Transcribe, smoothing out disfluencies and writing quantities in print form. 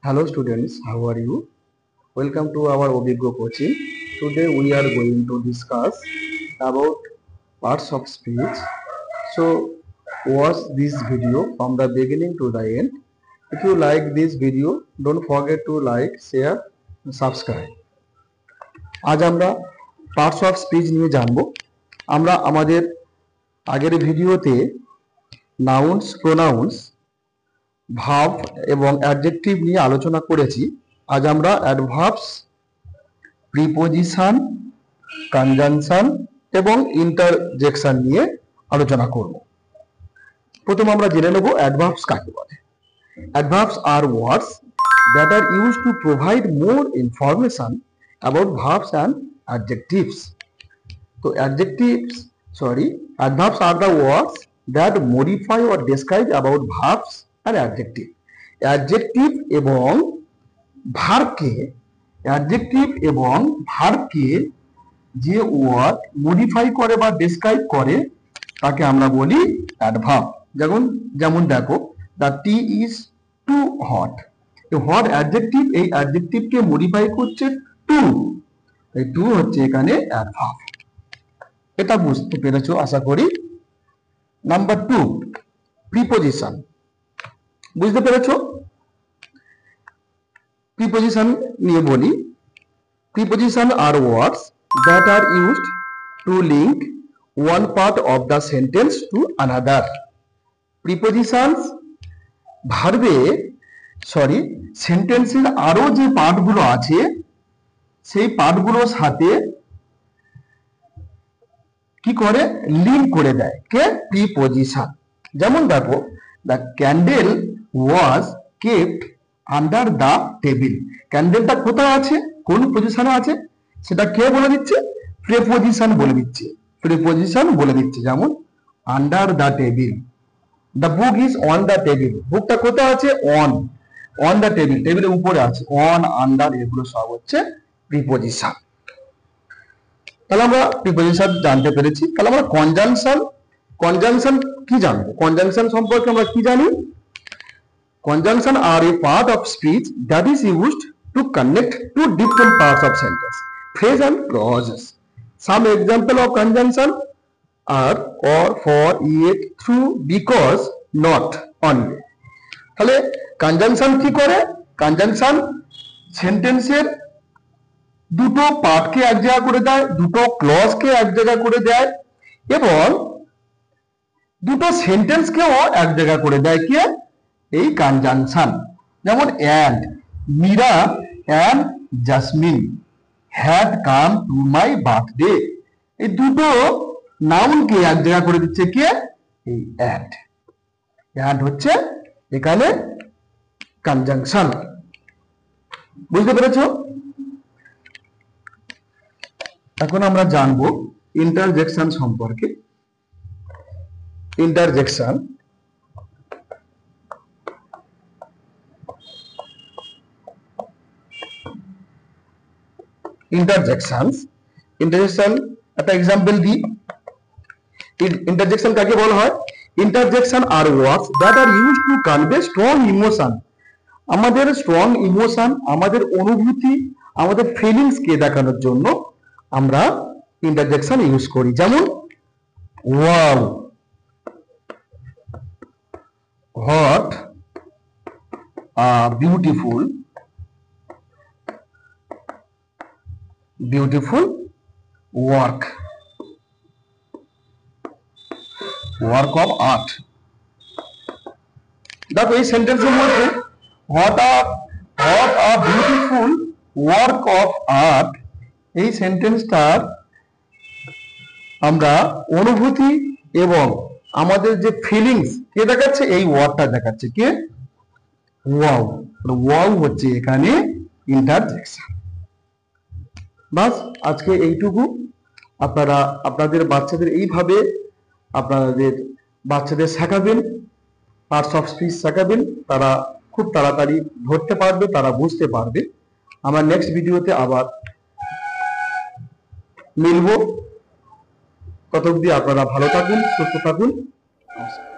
Hello students, how are you? Welcome to our Obiggo coaching. Today we are going to discuss about parts of speech. So watch this video from the beginning to the end. If you like this video, don't forget to like, share, subscribe. আজ আমরা parts of speech নিয়ে জানবো। আমরা আমাদের আগের ভিডিওতে nouns, pronounce, verb এবং adjective নিয়ে আলোচনা করেছি। আজ আমরা অ্যাডভার্বস, প্রিপোজিশন, কনজাংশন এবং ইন্টারজেকশন নিয়ে আলোচনা করব। প্রথমে আমরা জেনে নেব অ্যাডভার্বস কাকে বলে। Adverbs are words that are use to provide more information about verbs and adjectives. তো adverbs are the words that modify or describe about verbs and adjective. Adjective এবং ভার্বকে যে ওয়ার্ড মডিফাই করে বা ডেসক্রাইব করে তাকে আমরা বলি অ্যাডভার্ব। যেমন দেখো, the tea is too hot. Hot adjective, এই অ্যাডজেক্টিভকে মডিফাই করছে টু, এই টু হচ্ছে এখানে অ্যাডভার্ব। এটা বুঝতে পেরেছো আশা করি। Number 2, preposition. বুঝতে পেরেছো? প্রিপোজিশন নিয়ে বলি। Preposition are words that are used to link one part of the sentence to another. Prepositions সেন্টেন্সের আরো যে পার্টগুলো আছে সেই পার্টগুলোর সাথে কি করে, লিঙ্ক করে দেয় কে? প্রিপোজিশন। যেমন দেখো, the candle was kept under the table. ক্যান্ডেলটা কোথায় আছে, কোন পজিশনে আছে সেটা কে বলে দিচ্ছে? প্রিপোজিশন বলে দিচ্ছে। যেমন under the table, the book is on the table. বুকটা কোথায় আছে? অন দ্য টেবিল, টেবিলের উপরে আছে। অন, আন্ডার, এগুলো সব হচ্ছে প্রিপোজিশন। তাহলে আমরা প্রিপোজিশন জানতে পেরেছি। তাহলে আমরা কনজাংশন কি জানবো? কনজাংশন সম্পর্কে আমরা কি জানি? Conjunction are a part of speech that is used to connect two different parts of sentence, phrase and clauses. Some example of conjunction are or, for, yet, through, because, not, only. তাহলে conjunction কি করে? Conjunction সেন্টেন্সের দুটো পার্টকে এক জায়গা করে দেয়, দুটো ক্লজকে এক জায়গা করে দেয় এবং দুটো সেন্টেন্সকেও এক জায়গা করে দেয় কে? এই কনজাংশন। যেমন and, Meera and Jasmine had come to my birthday. এই দুটো নাউনকে এক জায়গা করে দিচ্ছে কে? এই অ্যান্ড হচ্ছে এখানে কনজাংশন। বুঝতে পেরেছো? এখন আমরা জানবো ইন্টারজেকশন সম্পর্কে। ইন্টারজেকশন একটা এক্সাম্পল দিই। ইন্টারজেকশন কাকে বলা হয়? Interjection are words that are used to convey strong emotion. আমাদের স্ট্রং ইমোশন, আমাদের অনুভূতি, আমাদের ফিলিংস কে দেখানোর জন্য আমরা ইন্টারজেকশন ইউজ করি। যেমন wow, what beautiful work of art. দেখো এই সেন্টেন্সের মধ্যে what a beautiful work of art, এই সেন্টেন্সটার আমরা অনুভূতি এবং আমাদের যে ফিলিংস কে দেখাচ্ছে? এই ওয়ার্ডটা দেখাচ্ছে কে? ওয়াও। ওয়াও হচ্ছে এখানে ইন্টারজেকশন। বাস, আজকে এইটুকু। আপনারা আপনাদের বাচ্চাদের এইভাবে শেখাবেন, পার্টস অফ স্পিচ শেখাবেন, তারা খুব তাড়াতাড়ি ধরতে পারবে, তারা বুঝতে পারবে। আমরা নেক্সট ভিডিওতে আবার মিলবো। তত অবধি আপনারা ভালো থাকুন, সুস্থ থাকুন। নমস্কার।